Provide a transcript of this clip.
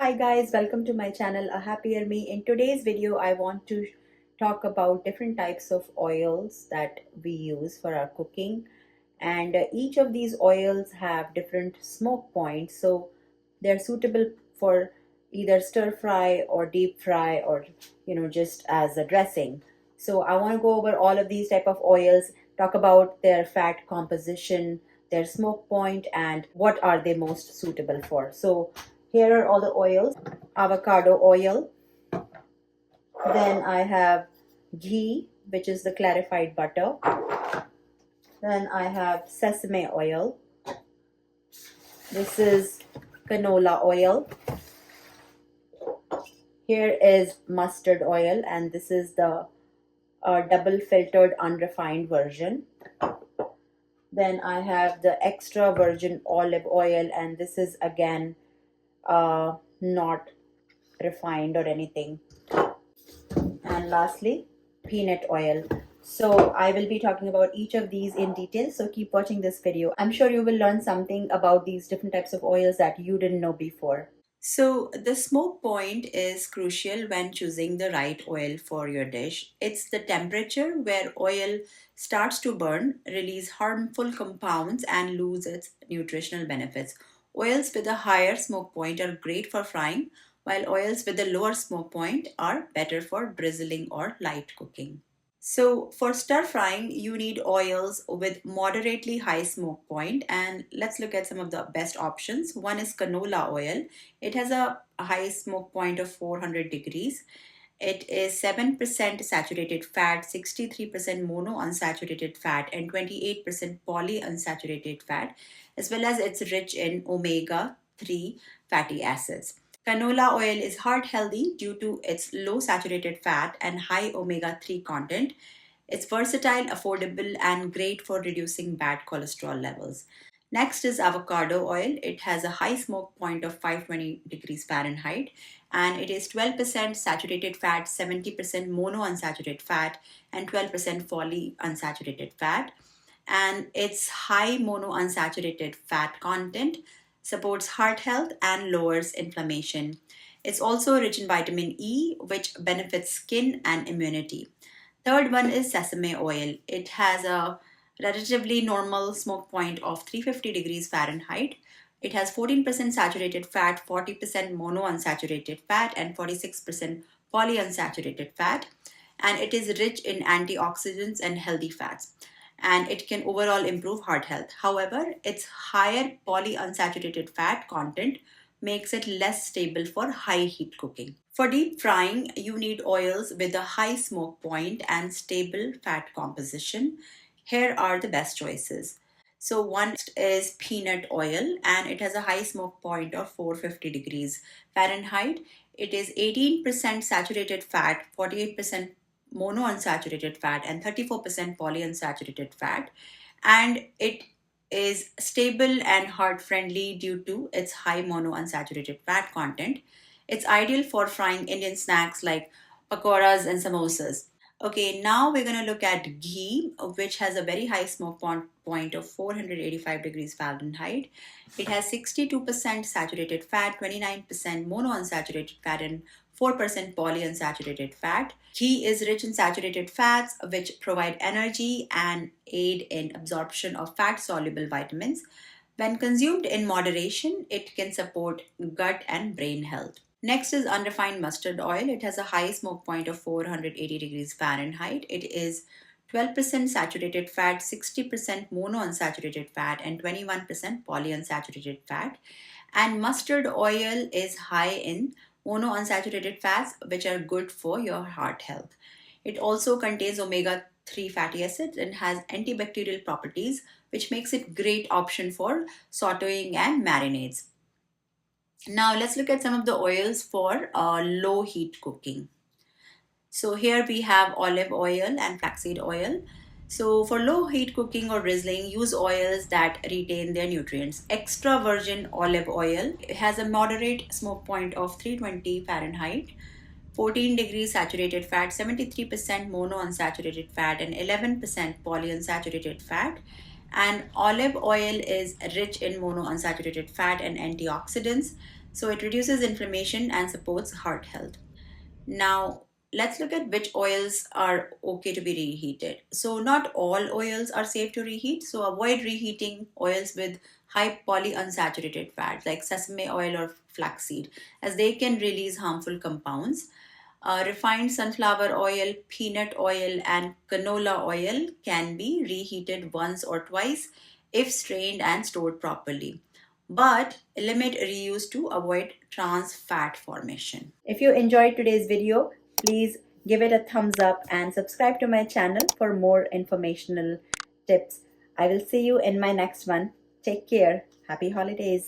Hi guys, welcome to my channel A Happier Me. In today's video, I want to talk about different types of oils that we use for our cooking. And each of these oils have different smoke points, so they're suitable for either stir fry or deep fry or just as a dressing. So I want to go over all of these type of oils, talk about their fat composition, their smoke point, and what are they most suitable for. So here are all the oils. Avocado oil, then I have ghee, which is the clarified butter, then I have sesame oil, this is canola oil, here is mustard oil, and this is the double filtered unrefined version. Then I have the extra virgin olive oil, and this is again not refined or anything. And lastly, peanut oil. So I will be talking about each of these in detail, so keep watching this video. I'm sure you will learn something about these different types of oils that you didn't know before. So the smoke point is crucial when choosing the right oil for your dish. It's the temperature where oil starts to burn, release harmful compounds, and lose its nutritional benefits. Oils with a higher smoke point are great for frying, while oils with a lower smoke point are better for drizzling or light cooking. So for stir frying, you need oils with moderately high smoke point, and let's look at some of the best options. One is canola oil. It has a high smoke point of 400 degrees. It is 7% saturated fat, 63% monounsaturated fat, and 28% polyunsaturated fat, as well as it's rich in omega 3 fatty acids. Canola oil is heart healthy due to its low saturated fat and high omega 3 content. It's versatile, affordable, and great for reducing bad cholesterol levels. Next is avocado oil. It has a high smoke point of 520 degrees Fahrenheit, and it is 12% saturated fat, 70% monounsaturated fat, and 12% polyunsaturated fat. And its high monounsaturated fat content supports heart health and lowers inflammation. It's also rich in vitamin E, which benefits skin and immunity. Third one is sesame oil. It has a relatively normal smoke point of 350 degrees Fahrenheit. It has 14% saturated fat, 40% monounsaturated fat, and 46% polyunsaturated fat. And it is rich in antioxidants and healthy fats. And it can overall improve heart health. However, its higher polyunsaturated fat content makes it less stable for high heat cooking. For deep frying, you need oils with a high smoke point and stable fat composition. Here are the best choices. So one is peanut oil, and it has a high smoke point of 450 degrees Fahrenheit. It is 18% saturated fat, 48% monounsaturated fat, and 34% polyunsaturated fat. And it is stable and heart friendly due to its high monounsaturated fat content. It's ideal for frying Indian snacks like pakoras and samosas. Okay, now we're going to look at ghee, which has a very high smoke point of 485 degrees Fahrenheit. It has 62% saturated fat, 29% monounsaturated fat, and 4% polyunsaturated fat. Ghee is rich in saturated fats, which provide energy and aid in absorption of fat-soluble vitamins. When consumed in moderation, it can support gut and brain health. Next is unrefined mustard oil. It has a high smoke point of 480 degrees Fahrenheit. It is 12% saturated fat, 60% monounsaturated fat, and 21% polyunsaturated fat. And mustard oil is high in monounsaturated fats, which are good for your heart health. It also contains omega 3 fatty acids and has antibacterial properties, which makes it great option for sauteing and marinades. Now let's look at some of the oils for low heat cooking. So here we have olive oil and flaxseed oil. So for low heat cooking or drizzling, use oils that retain their nutrients. Extra virgin olive oil has a moderate smoke point of 320 Fahrenheit, 14 degrees saturated fat, 73% monounsaturated fat, and 11% polyunsaturated fat. And olive oil is rich in monounsaturated fat and antioxidants, So it reduces inflammation and supports heart health. Now, let's look at which oils are okay to be reheated. So, not all oils are safe to reheat. So, avoid reheating oils with high polyunsaturated fats like sesame oil or flaxseed, as they can release harmful compounds. Refined sunflower oil, peanut oil, and canola oil can be reheated once or twice if strained and stored properly. But limit reuse to avoid trans fat formation. If you enjoyed today's video, please give it a thumbs up and subscribe to my channel for more informational tips. I will see you in my next one. Take care. Happy holidays.